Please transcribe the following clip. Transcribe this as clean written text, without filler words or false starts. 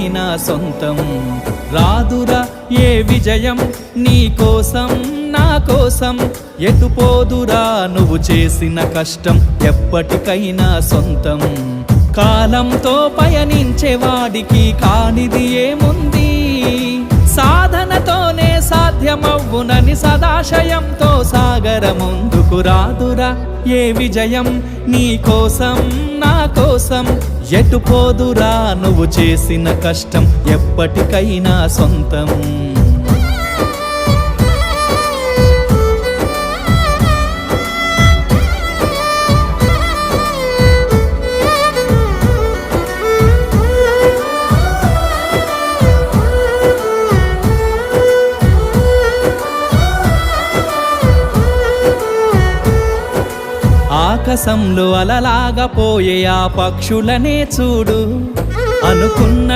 ఎప్పటికైనా సొంతం. రాదురా ఏ విజయం నీ కోసం నా కోసం, ఎటుపోదురా నువ్వు చేసిన కష్టం ఎప్పటికైనా సొంతం. కాలంతో పయనించేవాడికి కానిది ఏముంది, సాధనతోనే సాధ్యమవ్వునని సదాశయంతో సాగర ముందుకు. రాదురా ఏ విజయం నీ కోసం నా కోసం, ఎటుపోదురా నువ్వు చేసిన కష్టం ఎప్పటికైనా సొంతం. ఆకాశంలో అలలాగా పోయే ఆ పక్షులనే చూడు, అనుకున్న